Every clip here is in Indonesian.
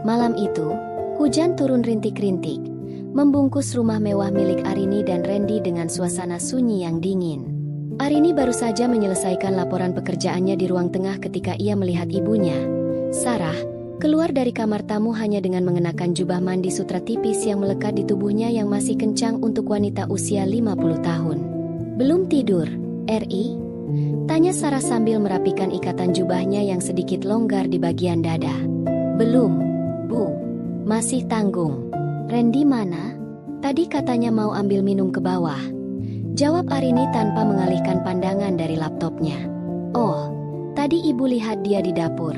Malam itu, hujan turun rintik-rintik, membungkus rumah mewah milik Arini dan Randy dengan suasana sunyi yang dingin. Arini baru saja menyelesaikan laporan pekerjaannya di ruang tengah ketika ia melihat ibunya, Sarah, keluar dari kamar tamu hanya dengan mengenakan jubah mandi sutra tipis yang melekat di tubuhnya yang masih kencang untuk wanita usia 50 tahun. "Belum tidur, Ri?" tanya Sarah sambil merapikan ikatan jubahnya yang sedikit longgar di bagian dada. "Belum, Bu. Masih tanggung." "Randy mana? Tadi katanya mau ambil minum ke bawah," jawab Arini tanpa mengalihkan pandangan dari laptopnya. "Oh, tadi ibu lihat dia di dapur.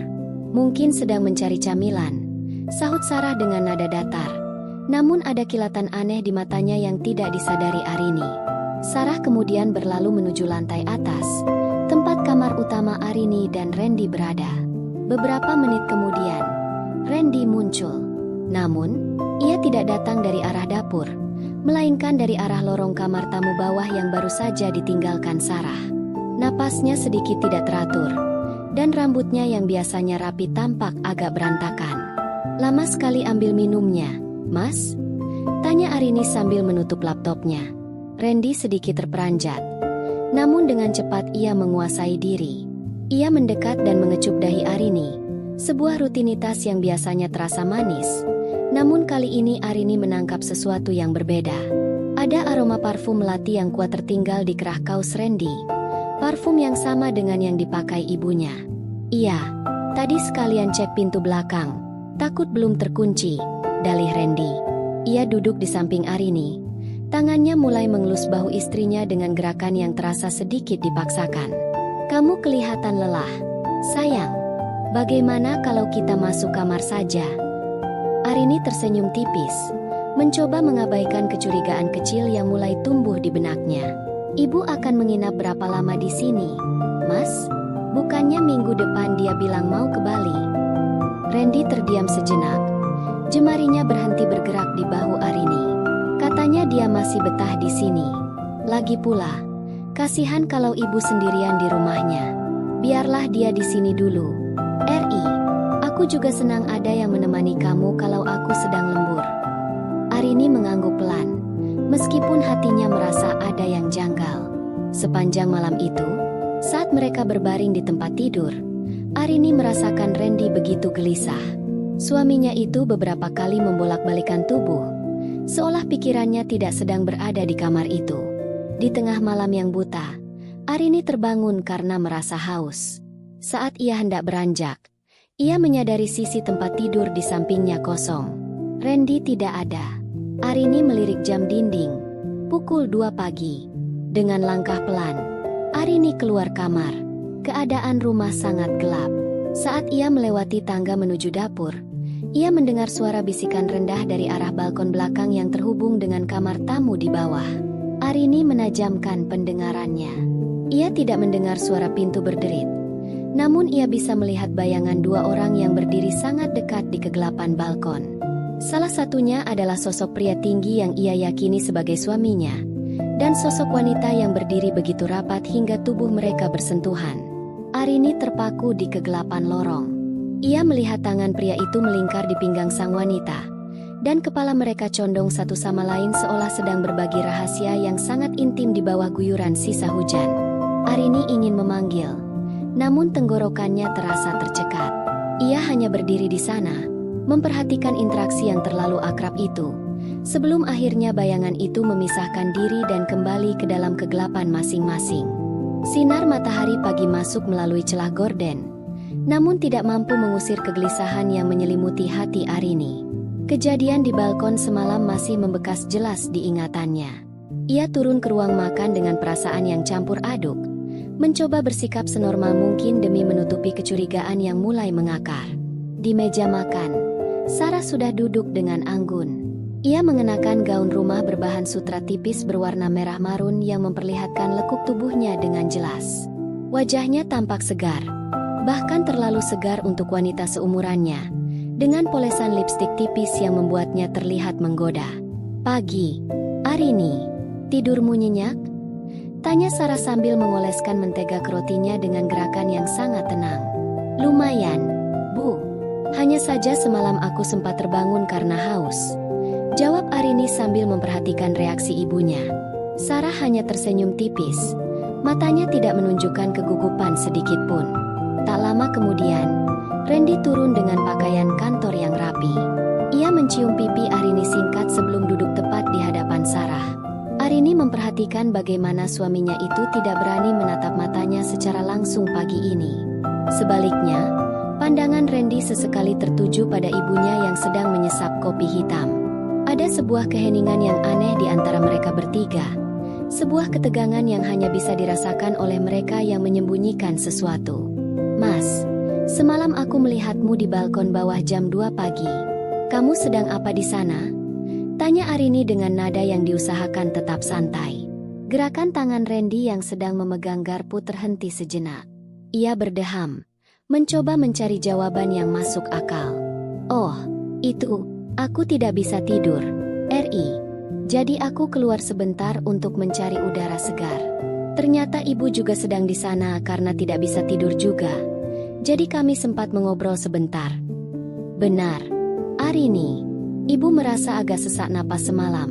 Mungkin sedang mencari camilan," sahut Sarah dengan nada datar. Namun ada kilatan aneh di matanya yang tidak disadari Arini. Sarah kemudian berlalu menuju lantai atas, tempat kamar utama Arini dan Randy berada. Beberapa menit kemudian, Randy muncul. Namun, ia tidak datang dari arah dapur, melainkan dari arah lorong kamar tamu bawah yang baru saja ditinggalkan Sarah. Napasnya sedikit tidak teratur, dan rambutnya yang biasanya rapi tampak agak berantakan. "Lama sekali ambil minumnya, Mas?" tanya Arini sambil menutup laptopnya. Randy sedikit terperanjat, namun dengan cepat ia menguasai diri. Ia mendekat dan mengecup dahi Arini, sebuah rutinitas yang biasanya terasa manis. Namun kali ini Arini menangkap sesuatu yang berbeda. Ada aroma parfum melati yang kuat tertinggal di kerah kaus Randy. Parfum yang sama dengan yang dipakai ibunya. "Iya, tadi sekalian cek pintu belakang. Takut belum terkunci," dalih Randy. Ia duduk di samping Arini. Tangannya mulai mengelus bahu istrinya dengan gerakan yang terasa sedikit dipaksakan. "Kamu kelihatan lelah. Sayang, bagaimana kalau kita masuk kamar saja?" Arini tersenyum tipis, mencoba mengabaikan kecurigaan kecil yang mulai tumbuh di benaknya. "Ibu akan menginap berapa lama di sini, Mas? Bukannya minggu depan dia bilang mau ke Bali?" Randy terdiam sejenak. Jemarinya berhenti bergerak di bahu Arini. Katanya dia masih betah di sini. Lagi pula, kasihan kalau ibu sendirian di rumahnya. Biarlah dia di sini dulu. "Ri, aku juga senang ada yang menemani kamu kalau aku sedang lembur." Arini mengangguk pelan, meskipun hatinya merasa ada yang janggal. Sepanjang malam itu, saat mereka berbaring di tempat tidur, Arini merasakan Randy begitu gelisah. Suaminya itu beberapa kali membolak-balikan tubuh, seolah pikirannya tidak sedang berada di kamar itu. Di tengah malam yang buta, Arini terbangun karena merasa haus. Saat ia hendak beranjak, ia menyadari sisi tempat tidur di sampingnya kosong. Randy tidak ada. Arini melirik jam dinding. Pukul 2 pagi. Dengan langkah pelan, Arini keluar kamar. Keadaan rumah sangat gelap. Saat ia melewati tangga menuju dapur, ia mendengar suara bisikan rendah dari arah balkon belakang yang terhubung dengan kamar tamu di bawah. Arini menajamkan pendengarannya. Ia tidak mendengar suara pintu berderit, namun ia bisa melihat bayangan dua orang yang berdiri sangat dekat di kegelapan balkon. Salah satunya adalah sosok pria tinggi yang ia yakini sebagai suaminya, dan sosok wanita yang berdiri begitu rapat hingga tubuh mereka bersentuhan. Arini terpaku di kegelapan lorong. Ia melihat tangan pria itu melingkar di pinggang sang wanita, dan kepala mereka condong satu sama lain seolah sedang berbagi rahasia yang sangat intim di bawah guyuran sisa hujan. Arini ingin memanggil, namun tenggorokannya terasa tercekat. Ia hanya berdiri di sana, memperhatikan interaksi yang terlalu akrab itu, sebelum akhirnya bayangan itu memisahkan diri dan kembali ke dalam kegelapan masing-masing. Sinar matahari pagi masuk melalui celah gorden, namun tidak mampu mengusir kegelisahan yang menyelimuti hati Arini. Kejadian di balkon semalam masih membekas jelas di ingatannya. Ia turun ke ruang makan dengan perasaan yang campur aduk, mencoba bersikap senormal mungkin demi menutupi kecurigaan yang mulai mengakar. Di meja makan, Sarah sudah duduk dengan anggun. Ia mengenakan gaun rumah berbahan sutra tipis berwarna merah marun yang memperlihatkan lekuk tubuhnya dengan jelas. Wajahnya tampak segar, bahkan terlalu segar untuk wanita seumurannya, dengan polesan lipstik tipis yang membuatnya terlihat menggoda. "Pagi, Arini, tidurmu nyenyak?" tanya Sarah sambil mengoleskan mentega ke rotinya dengan gerakan yang sangat tenang. "Lumayan, Bu. Hanya Hanya saja semalam aku sempat terbangun karena haus. Jawab Arini sambil memperhatikan reaksi ibunya. Sarah hanya tersenyum tipis. Matanya tidak menunjukkan kegugupan sedikit pun. Tak lama kemudian, Randy turun dengan pakaian kantor yang rapi. Ia mencium pipi Arini singkat sebelum duduk tepat di hadapan Sarah. Arini memperhatikan bagaimana suaminya itu tidak berani menatap matanya secara langsung pagi ini. Sebaliknya, pandangan Randy sesekali tertuju pada ibunya yang sedang menyesap kopi hitam. Ada sebuah keheningan yang aneh di antara mereka bertiga. Sebuah ketegangan yang hanya bisa dirasakan oleh mereka yang menyembunyikan sesuatu. "Mas, semalam aku melihatmu di balkon bawah jam 2 pagi. Kamu sedang apa di sana?" Tanya Arini dengan nada yang diusahakan tetap santai. Gerakan tangan Randy yang sedang memegang garpu terhenti sejenak. Ia berdeham, mencoba mencari jawaban yang masuk akal. "Oh, itu, aku tidak bisa tidur, Ri. Jadi aku keluar sebentar untuk mencari udara segar. Ternyata ibu juga sedang di sana karena tidak bisa tidur juga. Jadi kami sempat mengobrol sebentar." "Benar, Arini. Ibu merasa agak sesak napas semalam.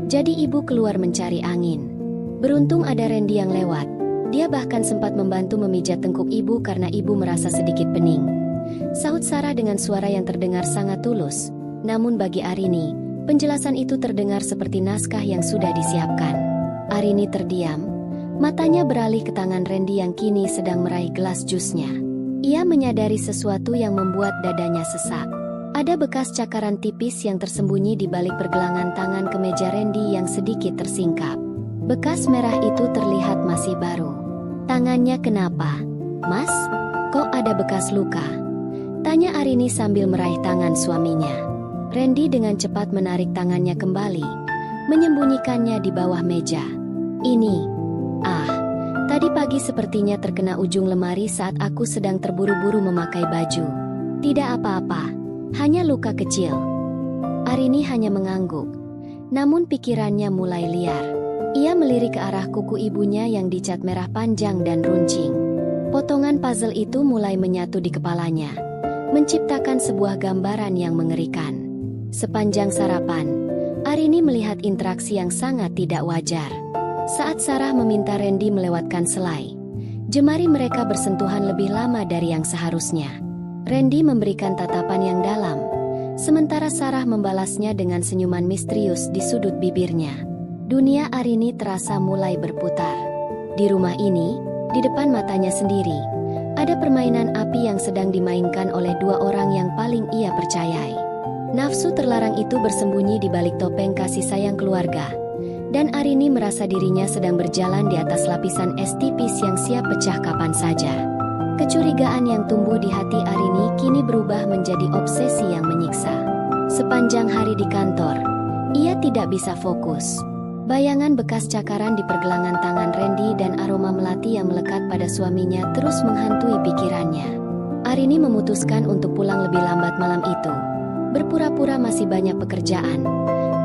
Jadi ibu keluar mencari angin. Beruntung ada Randy yang lewat. Dia bahkan sempat membantu memijat tengkuk ibu karena ibu merasa sedikit pening." Sahut Sarah dengan suara yang terdengar sangat tulus. Namun bagi Arini, penjelasan itu terdengar seperti naskah yang sudah disiapkan. Arini terdiam. Matanya beralih ke tangan Randy yang kini sedang meraih gelas jusnya. Ia menyadari sesuatu yang membuat dadanya sesak. Ada bekas cakaran tipis yang tersembunyi di balik pergelangan tangan kemeja Randy yang sedikit tersingkap. Bekas merah itu terlihat masih baru. "Tangannya kenapa, Mas? Kok ada bekas luka?" Tanya Arini sambil meraih tangan suaminya. Randy dengan cepat menarik tangannya kembali, menyembunyikannya di bawah meja. "Ini, tadi pagi sepertinya terkena ujung lemari saat aku sedang terburu-buru memakai baju. Tidak apa-apa, hanya luka kecil." Arini hanya mengangguk, namun pikirannya mulai liar. Ia melirik ke arah kuku ibunya yang dicat merah panjang dan runcing. Potongan puzzle itu mulai menyatu di kepalanya, menciptakan sebuah gambaran yang mengerikan. Sepanjang sarapan, Arini melihat interaksi yang sangat tidak wajar. Saat Sarah meminta Randy melewatkan selai, jemari mereka bersentuhan lebih lama dari yang seharusnya. Randy memberikan tatapan yang dalam, sementara Sarah membalasnya dengan senyuman misterius di sudut bibirnya. Dunia Arini terasa mulai berputar. Di rumah ini, di depan matanya sendiri, ada permainan api yang sedang dimainkan oleh dua orang yang paling ia percayai. Nafsu terlarang itu bersembunyi di balik topeng kasih sayang keluarga, dan Arini merasa dirinya sedang berjalan di atas lapisan es tipis yang siap pecah kapan saja. Kecurigaan yang tumbuh di hati Arini kini berubah menjadi obsesi yang menyiksa. Sepanjang hari di kantor, ia tidak bisa fokus. Bayangan bekas cakaran di pergelangan tangan Randy dan aroma melati yang melekat pada suaminya terus menghantui pikirannya. Arini memutuskan untuk pulang lebih lambat malam itu. Berpura-pura masih banyak pekerjaan,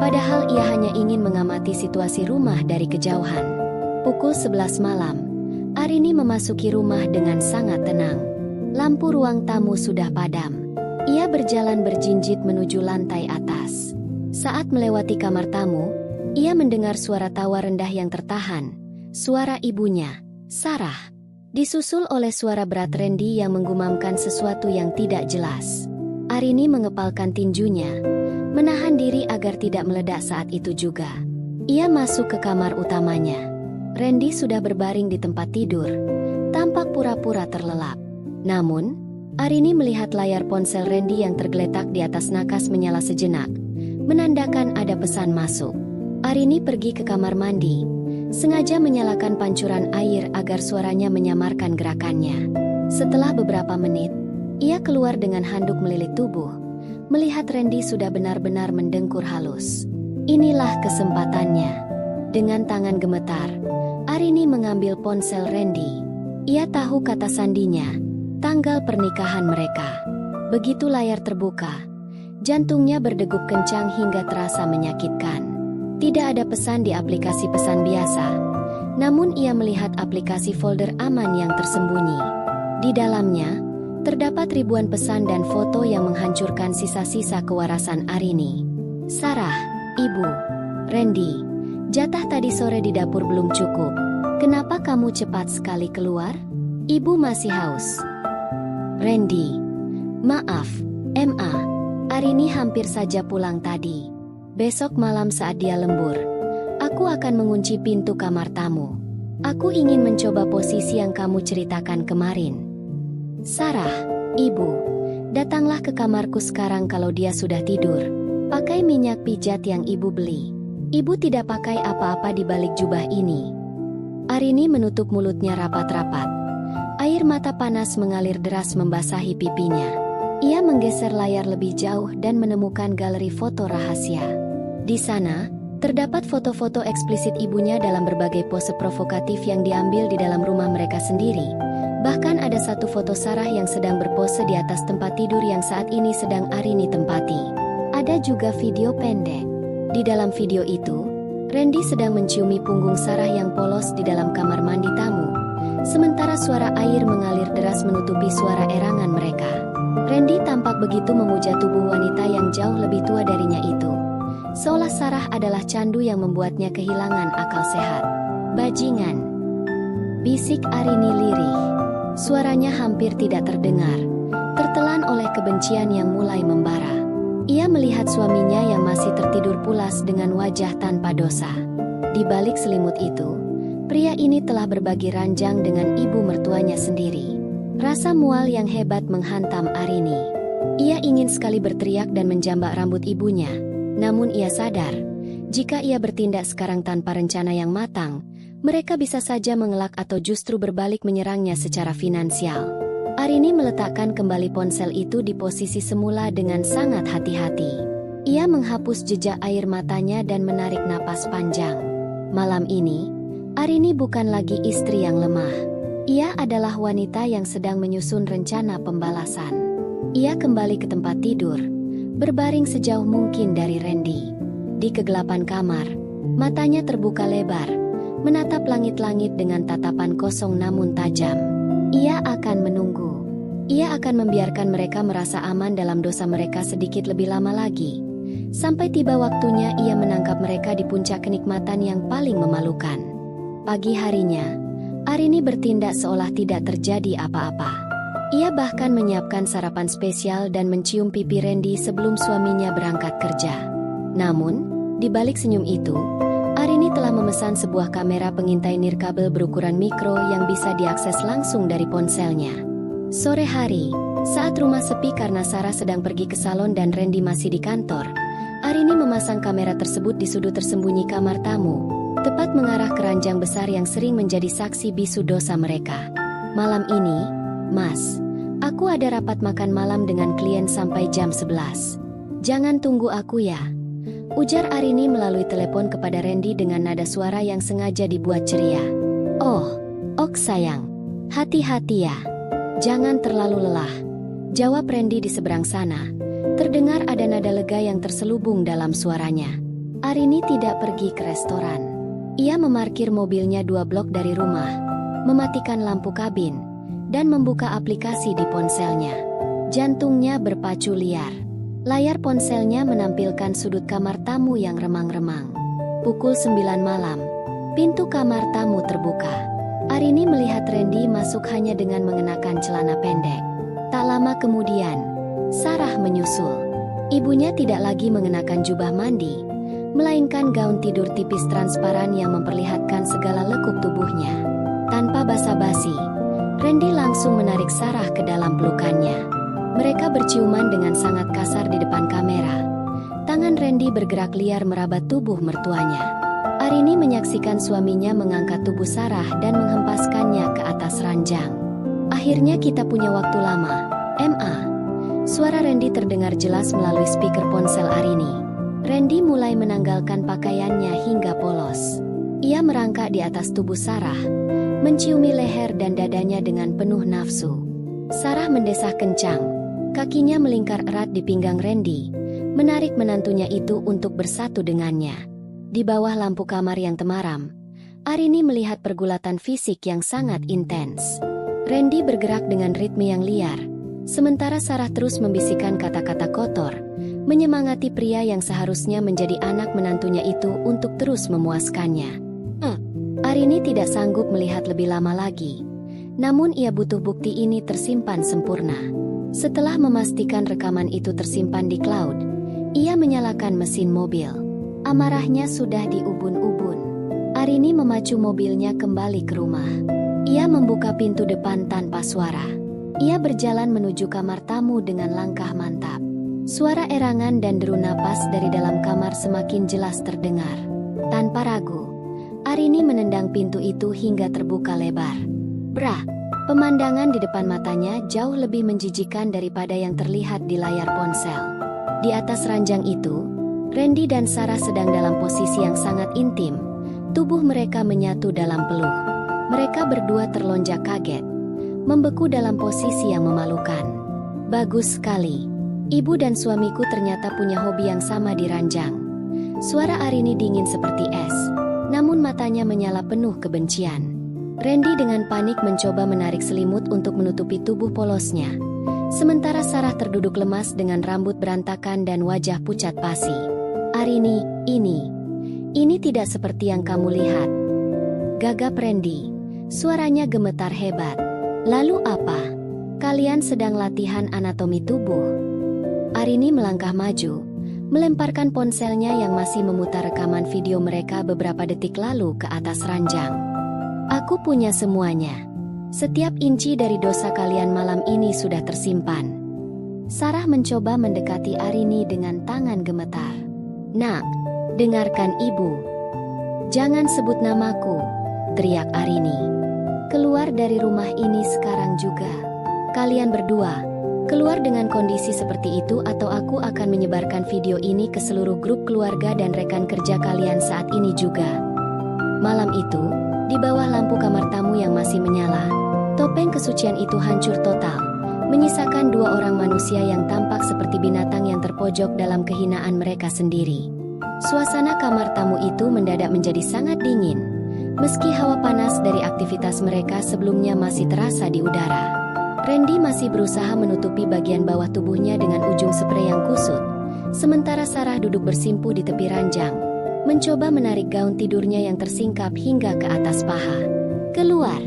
padahal ia hanya ingin mengamati situasi rumah dari kejauhan. Pukul 11 malam, Arini memasuki rumah dengan sangat tenang. Lampu ruang tamu sudah padam. Ia berjalan berjinjit menuju lantai atas. Saat melewati kamar tamu, ia mendengar suara tawa rendah yang tertahan, suara ibunya, Sarah. Disusul oleh suara berat Randy yang menggumamkan sesuatu yang tidak jelas. Arini mengepalkan tinjunya, menahan diri agar tidak meledak saat itu juga. Ia masuk ke kamar utamanya. Randy sudah berbaring di tempat tidur, tampak pura-pura terlelap. Namun, Arini melihat layar ponsel Randy yang tergeletak di atas nakas menyala sejenak, menandakan ada pesan masuk. Arini pergi ke kamar mandi, sengaja menyalakan pancuran air agar suaranya menyamarkan gerakannya. Setelah beberapa menit, ia keluar dengan handuk melilit tubuh, melihat Randy sudah benar-benar mendengkur halus. Inilah kesempatannya. Dengan tangan gemetar, Arini mengambil ponsel Randy. Ia tahu kata sandinya, tanggal pernikahan mereka. Begitu layar terbuka, jantungnya berdegup kencang hingga terasa menyakitkan. Tidak ada pesan di aplikasi pesan biasa, namun ia melihat aplikasi folder aman yang tersembunyi. Di dalamnya, Terdapat ribuan pesan dan foto yang menghancurkan sisa-sisa kewarasan Arini. Sarah, Ibu, Randy, jatah tadi sore di dapur belum cukup. Kenapa kamu cepat sekali keluar? Ibu masih haus. Randy, maaf, Ma. Arini hampir saja pulang tadi. Besok malam saat dia lembur, aku akan mengunci pintu kamar tamu. Aku ingin mencoba posisi yang kamu ceritakan kemarin. Sarah, Ibu, datanglah ke kamarku sekarang kalau dia sudah tidur. Pakai minyak pijat yang Ibu beli. Ibu tidak pakai apa-apa di balik jubah ini. Arini menutup mulutnya rapat-rapat. Air mata panas mengalir deras membasahi pipinya. Ia menggeser layar lebih jauh dan menemukan galeri foto rahasia. Di sana, terdapat foto-foto eksplisit ibunya dalam berbagai pose provokatif yang diambil di dalam rumah mereka sendiri. Bahkan ada satu foto Sarah yang sedang berpose di atas tempat tidur yang saat ini sedang Arini tempati. Ada juga video pendek. Di dalam video itu, Randy sedang menciumi punggung Sarah yang polos di dalam kamar mandi tamu. Sementara suara air mengalir deras menutupi suara erangan mereka. Randy tampak begitu memuja tubuh wanita yang jauh lebih tua darinya itu. Seolah Sarah adalah candu yang membuatnya kehilangan akal sehat. Bajingan, bisik Arini lirih. Suaranya hampir tidak terdengar, tertelan oleh kebencian yang mulai membara. Ia melihat suaminya yang masih tertidur pulas dengan wajah tanpa dosa. Di balik selimut itu, pria ini telah berbagi ranjang dengan ibu mertuanya sendiri. Rasa mual yang hebat menghantam Arini. Ia ingin sekali berteriak dan menjambak rambut ibunya. Namun ia sadar, jika ia bertindak sekarang tanpa rencana yang matang, mereka bisa saja mengelak atau justru berbalik menyerangnya secara finansial. Arini meletakkan kembali ponsel itu di posisi semula dengan sangat hati-hati. Ia menghapus jejak air matanya dan menarik napas panjang. Malam ini, Arini bukan lagi istri yang lemah. Ia adalah wanita yang sedang menyusun rencana pembalasan. Ia kembali ke tempat tidur, berbaring sejauh mungkin dari Randy. Di kegelapan kamar, matanya terbuka lebar, menatap langit-langit dengan tatapan kosong namun tajam. Ia akan menunggu. Ia akan membiarkan mereka merasa aman dalam dosa mereka sedikit lebih lama lagi. Sampai tiba waktunya ia menangkap mereka di puncak kenikmatan yang paling memalukan. Pagi harinya, Arini bertindak seolah tidak terjadi apa-apa. Ia bahkan menyiapkan sarapan spesial dan mencium pipi Randy sebelum suaminya berangkat kerja. Namun, di balik senyum itu, Arini telah memesan sebuah kamera pengintai nirkabel berukuran mikro yang bisa diakses langsung dari ponselnya. Sore hari, saat rumah sepi karena Sarah sedang pergi ke salon dan Randy masih di kantor, Arini memasang kamera tersebut di sudut tersembunyi kamar tamu, tepat mengarah ke ranjang besar yang sering menjadi saksi bisu dosa mereka. Malam ini, Mas, aku ada rapat makan malam dengan klien sampai jam 11. Jangan tunggu aku ya, ujar Arini melalui telepon kepada Randy dengan nada suara yang sengaja dibuat ceria. Oh, ok sayang, hati-hati ya. Jangan terlalu lelah, jawab Randy di seberang sana. Terdengar ada nada lega yang terselubung dalam suaranya. Arini tidak pergi ke restoran. Ia memarkir mobilnya 2 blok dari rumah, mematikan lampu kabin, dan membuka aplikasi di ponselnya. Jantungnya berpacu liar. Layar ponselnya menampilkan sudut kamar tamu yang remang-remang. Pukul 9 malam, pintu kamar tamu terbuka. Arini melihat Randy masuk hanya dengan mengenakan celana pendek. Tak lama kemudian, Sarah menyusul. Ibunya tidak lagi mengenakan jubah mandi, melainkan gaun tidur tipis transparan yang memperlihatkan segala lekuk tubuhnya. Tanpa basa-basi, Randy langsung menarik Sarah ke dalam pelukannya. Mereka berciuman dengan sangat kasar di depan kamera. Tangan Randy bergerak liar merabat tubuh mertuanya. Arini menyaksikan suaminya mengangkat tubuh Sarah dan menghempaskannya ke atas ranjang. Akhirnya kita punya waktu lama, Ma. Suara Randy terdengar jelas melalui speaker ponsel Arini. Randy mulai menanggalkan pakaiannya hingga polos. Ia merangkak di atas tubuh Sarah, menciumi leher dan dadanya dengan penuh nafsu. Sarah mendesah kencang. Kakinya melingkar erat di pinggang Randy, menarik menantunya itu untuk bersatu dengannya. Di bawah lampu kamar yang temaram, Arini melihat pergulatan fisik yang sangat intens. Randy bergerak dengan ritme yang liar, Sementara Sarah terus membisikkan kata-kata kotor, menyemangati pria yang seharusnya menjadi anak menantunya itu untuk terus memuaskannya. Arini tidak sanggup melihat lebih lama lagi. Namun ia butuh bukti ini tersimpan sempurna. Setelah memastikan rekaman itu tersimpan di cloud, ia menyalakan mesin mobil. Amarahnya sudah di ubun-ubun. Arini memacu mobilnya kembali ke rumah. Ia membuka pintu depan tanpa suara. Ia berjalan menuju kamar tamu dengan langkah mantap. Suara erangan dan deru napas dari dalam kamar semakin jelas terdengar. Tanpa ragu, Arini menendang pintu itu hingga terbuka lebar. Brah, pemandangan di depan matanya jauh lebih menjijikan daripada yang terlihat di layar ponsel. Di atas ranjang itu, Randy dan Sarah sedang dalam posisi yang sangat intim. Tubuh mereka menyatu dalam peluk. Mereka berdua terlonjak kaget, membeku dalam posisi yang memalukan. Bagus sekali. Ibu dan suamiku ternyata punya hobi yang sama di ranjang. Suara Arini dingin seperti es, namun matanya menyala penuh kebencian. Randy dengan panik mencoba menarik selimut untuk menutupi tubuh polosnya. Sementara Sarah terduduk lemas dengan rambut berantakan dan wajah pucat pasi. Arini, ini tidak seperti yang kamu lihat. Gagap Randy. Suaranya gemetar hebat. Lalu apa? Kalian sedang latihan anatomi tubuh? Arini melangkah maju, melemparkan ponselnya yang masih memutar rekaman video mereka beberapa detik lalu ke atas ranjang. Aku punya semuanya. Setiap inci dari dosa kalian malam ini sudah tersimpan. Sarah mencoba mendekati Arini dengan tangan gemetar. Nak, dengarkan ibu. Jangan sebut namaku, teriak Arini. Keluar dari rumah ini sekarang juga. Kalian berdua, keluar dengan kondisi seperti itu atau aku akan menyebarkan video ini ke seluruh grup keluarga dan rekan kerja kalian saat ini juga. Malam itu, di bawah lampu kamar tamu yang masih menyala, topeng kesucian itu hancur total, menyisakan dua orang manusia yang tampak seperti binatang yang terpojok dalam kehinaan mereka sendiri. Suasana kamar tamu itu mendadak menjadi sangat dingin. Meski hawa panas dari aktivitas mereka sebelumnya masih terasa di udara. Randy masih berusaha menutupi bagian bawah tubuhnya dengan ujung sprei yang kusut. Sementara Sarah duduk bersimpuh di tepi ranjang, mencoba menarik gaun tidurnya yang tersingkap hingga ke atas paha. Keluar!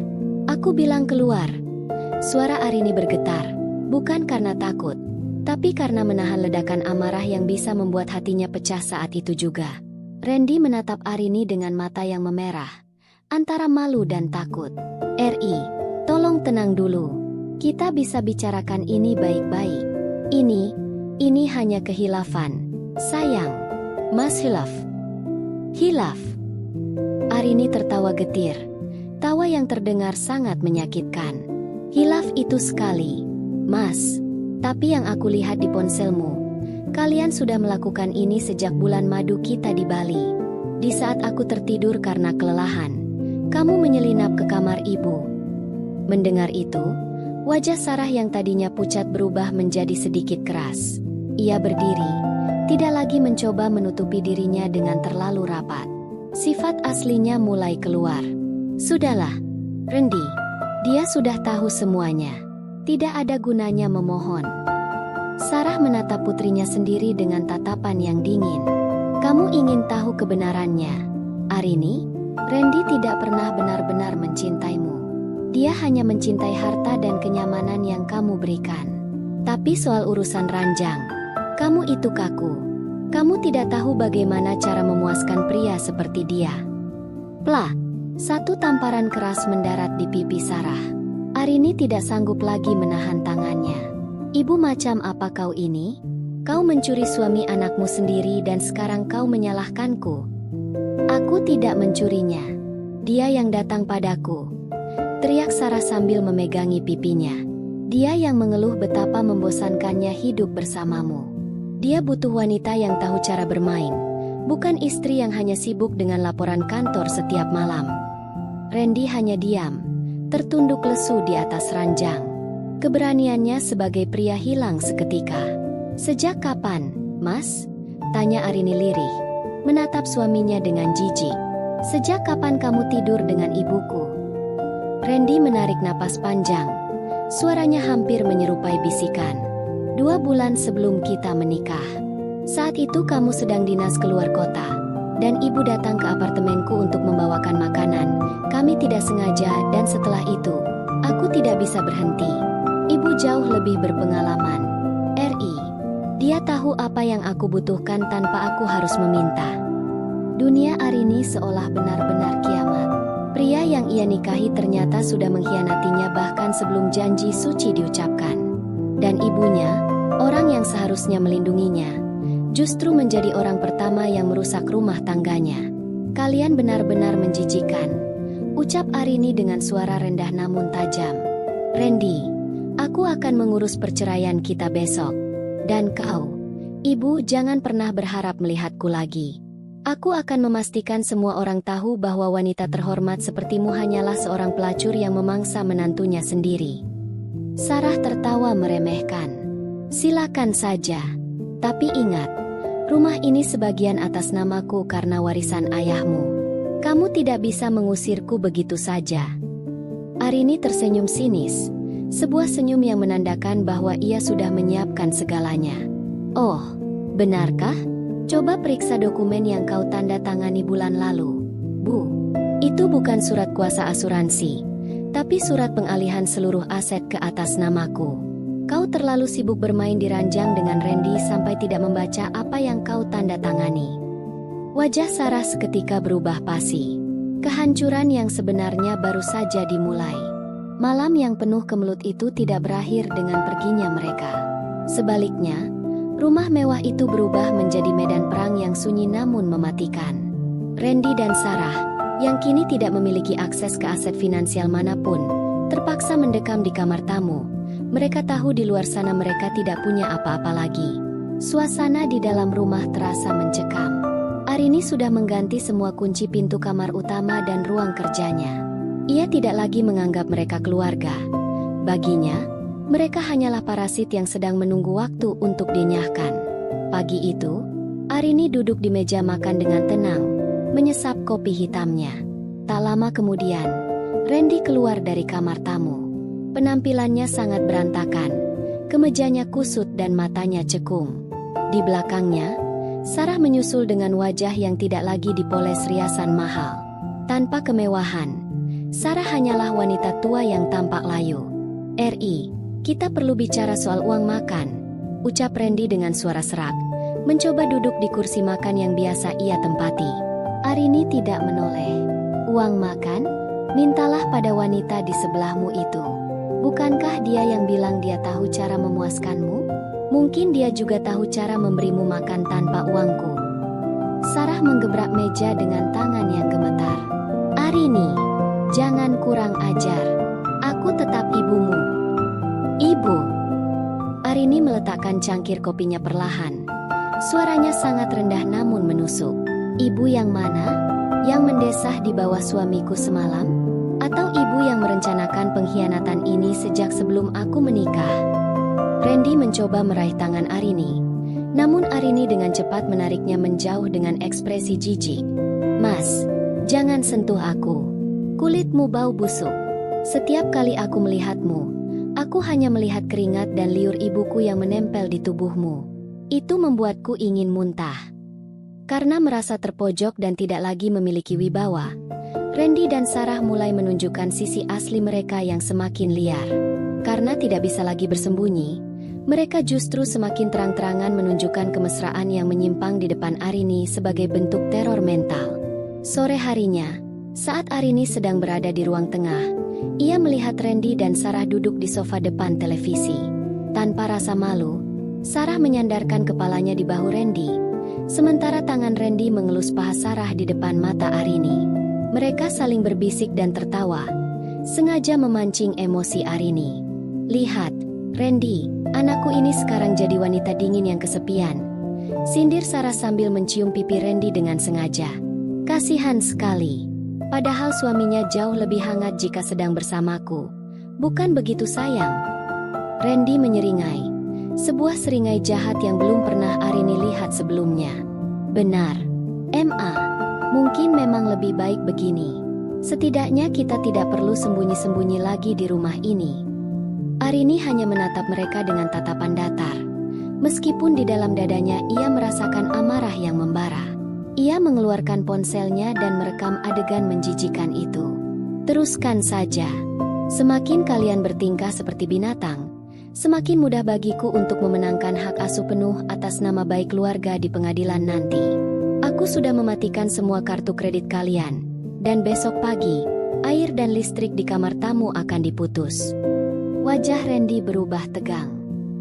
Aku bilang keluar! Suara Arini bergetar, bukan karena takut, tapi karena menahan ledakan amarah yang bisa membuat hatinya pecah saat itu juga. Randy menatap Arini dengan mata yang memerah, antara malu dan takut. "Ri, tolong tenang dulu. Kita bisa bicarakan ini baik-baik. Ini hanya kehilafan. Sayang. Mas Hilaf." "Hilaf?" Arini tertawa getir. Tawa yang terdengar sangat menyakitkan. "Hilaf itu sekali, Mas. Tapi yang aku lihat di ponselmu, kalian sudah melakukan ini sejak bulan madu kita di Bali. Di saat aku tertidur karena kelelahan, kamu menyelinap ke kamar ibu." Mendengar itu, wajah Sarah yang tadinya pucat berubah menjadi sedikit keras. Ia berdiri, tidak lagi mencoba menutupi dirinya dengan terlalu rapat. Sifat aslinya mulai keluar. "Sudahlah, Randy. Dia sudah tahu semuanya. Tidak ada gunanya memohon." Sarah menatap putrinya sendiri dengan tatapan yang dingin. "Kamu ingin tahu kebenarannya, Arini? Randy tidak pernah benar-benar mencintaimu. Dia hanya mencintai harta dan kenyamanan yang kamu berikan. Tapi soal urusan ranjang, kamu itu kaku. Kamu tidak tahu bagaimana cara memuaskan pria seperti dia." Plah, satu tamparan keras mendarat di pipi Sarah. Arini tidak sanggup lagi menahan tangannya. "Ibu macam apa kau ini? Kau mencuri suami anakmu sendiri dan sekarang kau menyalahkanku." "Aku tidak mencurinya. Dia yang datang padaku," teriak Sarah sambil memegangi pipinya. "Dia yang mengeluh betapa membosankannya hidup bersamamu. Dia butuh wanita yang tahu cara bermain, bukan istri yang hanya sibuk dengan laporan kantor setiap malam." Randy hanya diam, tertunduk lesu di atas ranjang. Keberaniannya sebagai pria hilang seketika. "Sejak kapan, Mas?" tanya Arini lirih, menatap suaminya dengan jijik. "Sejak kapan kamu tidur dengan ibuku?" Randy menarik napas panjang. Suaranya hampir menyerupai bisikan. 2 bulan sebelum kita menikah. Saat itu kamu sedang dinas keluar kota, dan ibu datang ke apartemenku untuk membawakan makanan. Kami tidak sengaja dan setelah itu, aku tidak bisa berhenti. Ibu jauh lebih berpengalaman. RI. Dia tahu apa yang aku butuhkan tanpa aku harus meminta. Dunia Arini seolah benar-benar kiamat. Pria yang ia nikahi ternyata sudah mengkhianatinya bahkan sebelum janji suci diucapkan. Dan ibunya, orang yang seharusnya melindunginya, justru menjadi orang pertama yang merusak rumah tangganya. Kalian benar-benar menjijikan, ucap Arini dengan suara rendah namun tajam. Randy, aku akan mengurus perceraian kita besok. Dan kau, ibu, jangan pernah berharap melihatku lagi. Aku akan memastikan semua orang tahu bahwa wanita terhormat sepertimu hanyalah seorang pelacur yang memangsa menantunya sendiri. Sarah tertawa meremehkan. Silakan saja. Tapi ingat, rumah ini sebagian atas namaku karena warisan ayahmu. Kamu tidak bisa mengusirku begitu saja. Arini tersenyum sinis. Sebuah senyum yang menandakan bahwa ia sudah menyiapkan segalanya. Oh, benarkah? Coba periksa dokumen yang kau tanda tangani bulan lalu. Bu, itu bukan surat kuasa asuransi, tapi surat pengalihan seluruh aset ke atas namaku. Kau terlalu sibuk bermain di ranjang dengan Randy sampai tidak membaca apa yang kau tanda tangani. Wajah Sarah seketika berubah pasi. Kehancuran yang sebenarnya baru saja dimulai. Malam yang penuh kemelut itu tidak berakhir dengan perginya mereka. Sebaliknya, rumah mewah itu berubah menjadi medan perang yang sunyi namun mematikan. Randy dan Sarah, yang kini tidak memiliki akses ke aset finansial manapun, terpaksa mendekam di kamar tamu. Mereka tahu di luar sana mereka tidak punya apa-apa lagi. Suasana di dalam rumah terasa mencekam. Arini sudah mengganti semua kunci pintu kamar utama dan ruang kerjanya. Ia tidak lagi menganggap mereka keluarga. Baginya, mereka hanyalah parasit yang sedang menunggu waktu untuk dinyahkan. Pagi itu, Arini duduk di meja makan dengan tenang, menyesap kopi hitamnya. Tak lama kemudian, Randy keluar dari kamar tamu. Penampilannya sangat berantakan, kemejanya kusut dan matanya cekung. Di belakangnya, Sarah menyusul dengan wajah yang tidak lagi dipoles riasan mahal. Tanpa kemewahan, Sarah hanyalah wanita tua yang tampak layu. RI, kita perlu bicara soal uang makan, ucap Randy dengan suara serak, mencoba duduk di kursi makan yang biasa ia tempati. Arini tidak menoleh. Uang makan? Mintalah pada wanita di sebelahmu itu. Bukankah dia yang bilang dia tahu cara memuaskanmu? Mungkin dia juga tahu cara memberimu makan tanpa uangku. Sarah menggebrak meja dengan tangan yang gemetar. Arini, jangan kurang ajar. Aku tetap ibumu. Ibu. Arini meletakkan cangkir kopinya perlahan. Suaranya sangat rendah namun menusuk. Ibu yang mana? Yang mendesah di bawah suamiku semalam? Atau ibu yang merencanakan pengkhianatan ini sejak sebelum aku menikah? Randy mencoba meraih tangan Arini. Namun Arini dengan cepat menariknya menjauh dengan ekspresi jijik. Mas, jangan sentuh aku. Kulitmu bau busuk. Setiap kali aku melihatmu, aku hanya melihat keringat dan liur ibuku yang menempel di tubuhmu. Itu membuatku ingin muntah. Karena merasa terpojok dan tidak lagi memiliki wibawa, Randy dan Sarah mulai menunjukkan sisi asli mereka yang semakin liar. Karena tidak bisa lagi bersembunyi, mereka justru semakin terang-terangan menunjukkan kemesraan yang menyimpang di depan Arini sebagai bentuk teror mental. Sore harinya, saat Arini sedang berada di ruang tengah, ia melihat Randy dan Sarah duduk di sofa depan televisi. Tanpa rasa malu, Sarah menyandarkan kepalanya di bahu Randy, sementara tangan Randy mengelus paha Sarah di depan mata Arini. Mereka saling berbisik dan tertawa, sengaja memancing emosi Arini. Lihat, Randy, anakku ini sekarang jadi wanita dingin yang kesepian, sindir Sarah sambil mencium pipi Randy dengan sengaja. Kasihan sekali. Padahal suaminya jauh lebih hangat jika sedang bersamaku. Bukan begitu sayang? Randy menyeringai. Sebuah seringai jahat yang belum pernah Arini lihat sebelumnya. Benar. MA, mungkin memang lebih baik begini. Setidaknya kita tidak perlu sembunyi-sembunyi lagi di rumah ini. Arini hanya menatap mereka dengan tatapan datar. Meskipun di dalam dadanya ia merasakan amarah yang membara. Ia mengeluarkan ponselnya dan merekam adegan menjijikan itu. Teruskan saja. Semakin kalian bertingkah seperti binatang, semakin mudah bagiku untuk memenangkan hak asuh penuh atas nama baik keluarga di pengadilan nanti. Aku sudah mematikan semua kartu kredit kalian, dan besok pagi, air dan listrik di kamar tamu akan diputus. Wajah Randy berubah tegang.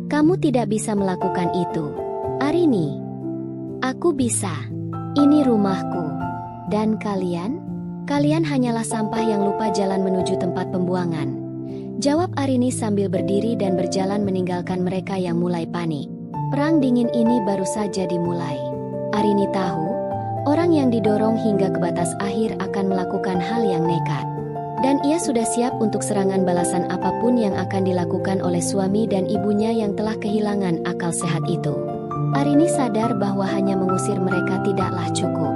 Kamu tidak bisa melakukan itu, Arini. Aku bisa. Ini rumahku. Dan kalian? Kalian hanyalah sampah yang lupa jalan menuju tempat pembuangan. Jawab Arini sambil berdiri dan berjalan meninggalkan mereka yang mulai panik. Perang dingin ini baru saja dimulai. Arini tahu, orang yang didorong hingga ke batas akhir akan melakukan hal yang nekat. Dan ia sudah siap untuk serangan balasan apapun yang akan dilakukan oleh suami dan ibunya yang telah kehilangan akal sehat itu. Arini sadar bahwa hanya mengusir mereka tidaklah cukup.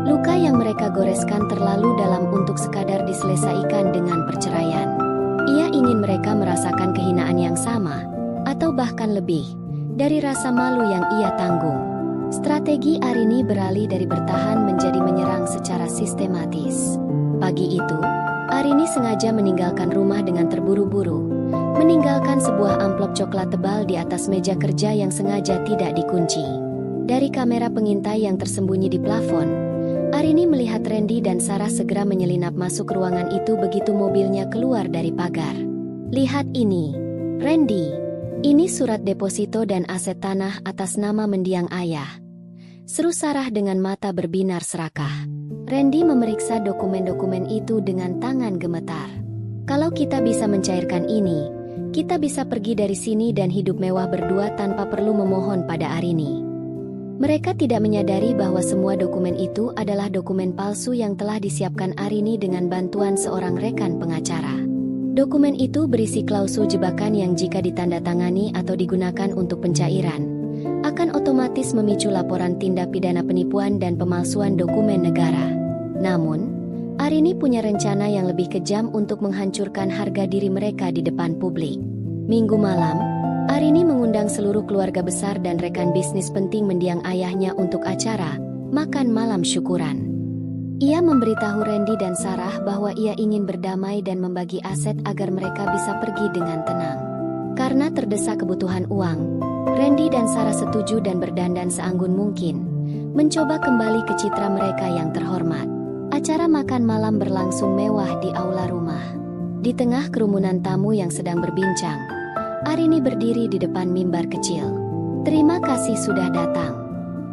Luka yang mereka goreskan terlalu dalam untuk sekadar diselesaikan dengan perceraian. Ia ingin mereka merasakan kehinaan yang sama, atau bahkan lebih, dari rasa malu yang ia tanggung. Strategi Arini beralih dari bertahan menjadi menyerang secara sistematis. Pagi itu, Arini sengaja meninggalkan rumah dengan terburu-buru, meninggalkan sebuah amplop coklat tebal di atas meja kerja yang sengaja tidak dikunci. Dari kamera pengintai yang tersembunyi di plafon, Arini melihat Randy dan Sarah segera menyelinap masuk ruangan itu begitu mobilnya keluar dari pagar. Lihat ini, Randy. Ini surat deposito dan aset tanah atas nama mendiang ayah. Seru Sarah dengan mata berbinar serakah. Randy memeriksa dokumen-dokumen itu dengan tangan gemetar. Kalau kita bisa mencairkan ini, kita bisa pergi dari sini dan hidup mewah berdua tanpa perlu memohon pada Arini. Mereka tidak menyadari bahwa semua dokumen itu adalah dokumen palsu yang telah disiapkan Arini dengan bantuan seorang rekan pengacara. Dokumen itu berisi klausul jebakan yang jika ditandatangani atau digunakan untuk pencairan, akan otomatis memicu laporan tindak pidana penipuan dan pemalsuan dokumen negara. Namun, Arini punya rencana yang lebih kejam untuk menghancurkan harga diri mereka di depan publik. Minggu malam, Arini mengundang seluruh keluarga besar dan rekan bisnis penting mendiang ayahnya untuk acara makan malam syukuran. Ia memberitahu Randy dan Sarah bahwa ia ingin berdamai dan membagi aset agar mereka bisa pergi dengan tenang. Karena terdesak kebutuhan uang, Randy dan Sarah setuju dan berdandan seanggun mungkin, mencoba kembali ke citra mereka yang terhormat. Acara makan malam berlangsung mewah di aula rumah. Di tengah kerumunan tamu yang sedang berbincang, Arini berdiri di depan mimbar kecil. Terima kasih sudah datang.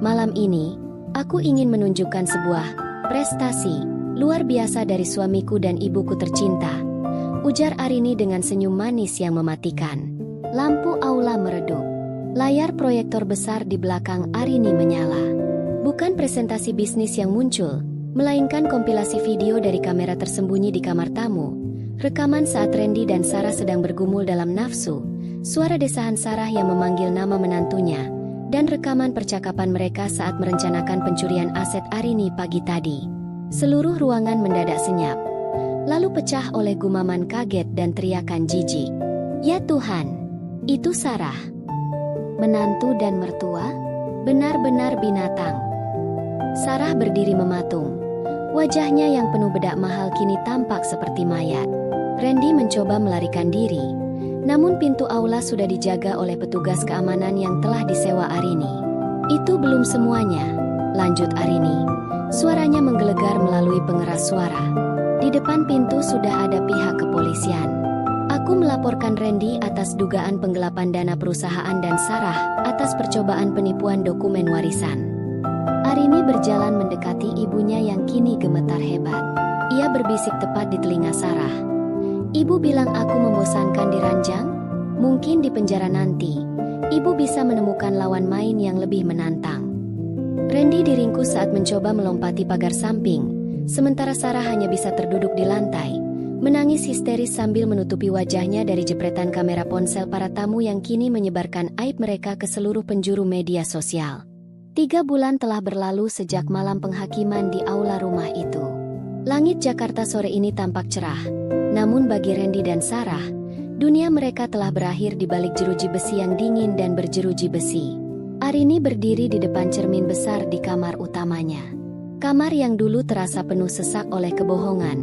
Malam ini, aku ingin menunjukkan sebuah prestasi luar biasa dari suamiku dan ibuku tercinta, ujar Arini dengan senyum manis yang mematikan. Lampu aula meredup. Layar proyektor besar di belakang Arini menyala. Bukan presentasi bisnis yang muncul, melainkan kompilasi video dari kamera tersembunyi di kamar tamu. Rekaman saat Randy dan Sarah sedang bergumul dalam nafsu, suara desahan Sarah yang memanggil nama menantunya, dan rekaman percakapan mereka saat merencanakan pencurian aset Arini pagi tadi. Seluruh ruangan mendadak senyap, lalu pecah oleh gumaman kaget dan teriakan jijik. Ya Tuhan, itu Sarah. Menantu dan mertua? Benar-benar binatang. Sarah berdiri mematung. Wajahnya yang penuh bedak mahal kini tampak seperti mayat. Randy mencoba melarikan diri, namun pintu aula sudah dijaga oleh petugas keamanan yang telah disewa Arini. Itu belum semuanya, lanjut Arini. Suaranya menggelegar melalui pengeras suara. Di depan pintu sudah ada pihak kepolisian. Aku melaporkan Randy atas dugaan penggelapan dana perusahaan dan Sarah atas percobaan penipuan dokumen warisan. Arini berjalan mendekati ibunya yang kini gemetar hebat. Ia berbisik tepat di telinga Sarah. Ibu bilang aku membosankan di ranjang? Mungkin di penjara nanti, ibu bisa menemukan lawan main yang lebih menantang. Randy diringkus saat mencoba melompati pagar samping, sementara Sarah hanya bisa terduduk di lantai, menangis histeris sambil menutupi wajahnya dari jepretan kamera ponsel para tamu yang kini menyebarkan aib mereka ke seluruh penjuru media sosial. 3 bulan telah berlalu sejak malam penghakiman di aula rumah itu. Langit Jakarta sore ini tampak cerah, namun bagi Randy dan Sarah, Dunia mereka telah berakhir di balik jeruji besi yang dingin dan berjeruji besi. Arini berdiri di depan cermin besar di kamar utamanya. Kamar yang dulu terasa penuh sesak oleh kebohongan,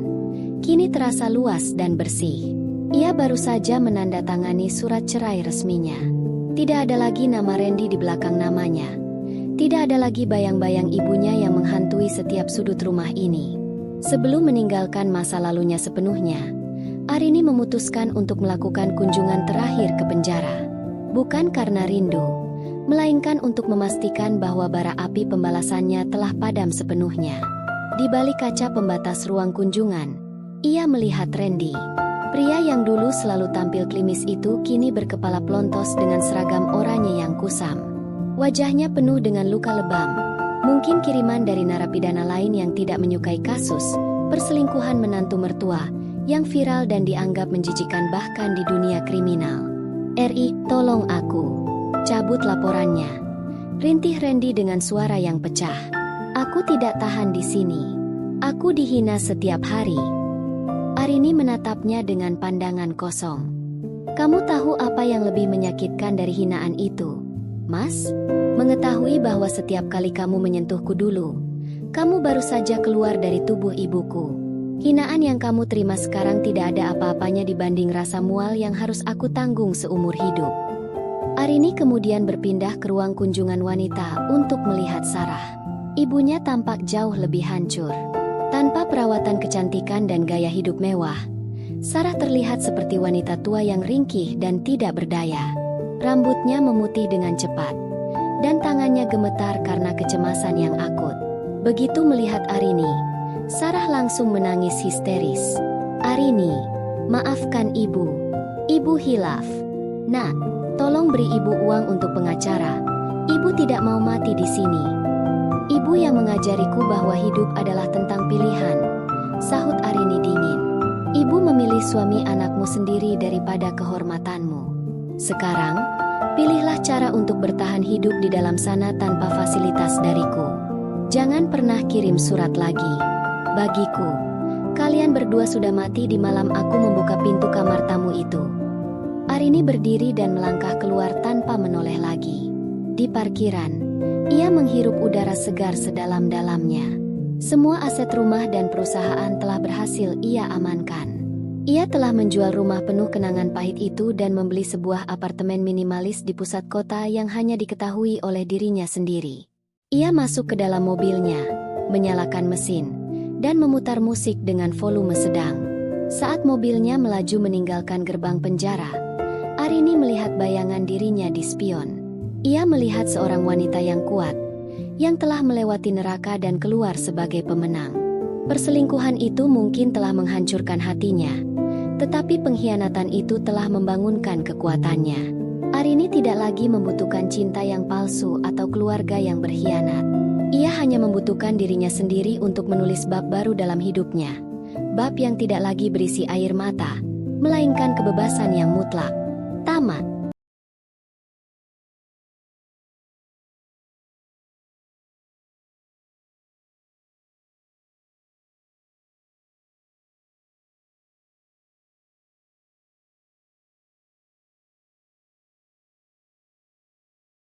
kini terasa luas dan bersih. Ia baru saja menandatangani surat cerai resminya. Tidak ada lagi nama Randy di belakang namanya. Tidak ada lagi bayang-bayang ibunya yang menghantui setiap sudut rumah ini. Sebelum meninggalkan masa lalunya sepenuhnya, Arini memutuskan untuk melakukan kunjungan terakhir ke penjara. Bukan karena rindu, melainkan untuk memastikan bahwa bara api pembalasannya telah padam sepenuhnya. Di balik kaca pembatas ruang kunjungan, ia melihat Randy. Pria yang dulu selalu tampil klimis itu kini berkepala plontos dengan seragam oranye yang kusam. Wajahnya penuh dengan luka lebam, mungkin kiriman dari narapidana lain yang tidak menyukai kasus perselingkuhan menantu mertua yang viral dan dianggap menjijikan bahkan di dunia kriminal. "RI, tolong aku. Cabut laporannya," rintih Randy dengan suara yang pecah. "Aku tidak tahan di sini. Aku dihina setiap hari." Arini menatapnya dengan pandangan kosong. "Kamu tahu apa yang lebih menyakitkan dari hinaan itu, Mas? Mengetahui bahwa setiap kali kamu menyentuhku dulu, kamu baru saja keluar dari tubuh ibuku. Hinaan yang kamu terima sekarang tidak ada apa-apanya dibanding rasa mual yang harus aku tanggung seumur hidup." Arini kemudian berpindah ke ruang kunjungan wanita untuk melihat Sarah. Ibunya tampak jauh lebih hancur. Tanpa perawatan kecantikan dan gaya hidup mewah, Sarah terlihat seperti wanita tua yang ringkih dan tidak berdaya. Rambutnya memutih dengan cepat, dan tangannya gemetar karena kecemasan yang akut. Begitu melihat Arini, Sarah langsung menangis histeris. "Arini, maafkan ibu. Ibu hilaf. Nak, tolong beri ibu uang untuk pengacara. Ibu tidak mau mati di sini. Ibu yang mengajariku bahwa hidup adalah tentang pilihan," sahut Arini dingin. "Ibu memilih suami anakmu sendiri daripada kehormatanmu. Sekarang, pilihlah cara untuk bertahan hidup di dalam sana tanpa fasilitas dariku. Jangan pernah kirim surat lagi. Bagiku, kalian berdua sudah mati di malam aku membuka pintu kamar tamu itu." Arini berdiri dan melangkah keluar tanpa menoleh lagi. Di parkiran, ia menghirup udara segar sedalam-dalamnya. Semua aset rumah dan perusahaan telah berhasil ia amankan. Ia telah menjual rumah penuh kenangan pahit itu dan membeli sebuah apartemen minimalis di pusat kota yang hanya diketahui oleh dirinya sendiri. Ia masuk ke dalam mobilnya, menyalakan mesin, dan memutar musik dengan volume sedang. Saat mobilnya melaju meninggalkan gerbang penjara, Arini melihat bayangan dirinya di spion. Ia melihat seorang wanita yang kuat, yang telah melewati neraka dan keluar sebagai pemenang. Perselingkuhan itu mungkin telah menghancurkan hatinya, tetapi pengkhianatan itu telah membangunkan kekuatannya. Arini tidak lagi membutuhkan cinta yang palsu atau keluarga yang berkhianat. Ia hanya membutuhkan dirinya sendiri untuk menulis bab baru dalam hidupnya. Bab yang tidak lagi berisi air mata, melainkan kebebasan yang mutlak. Tamat.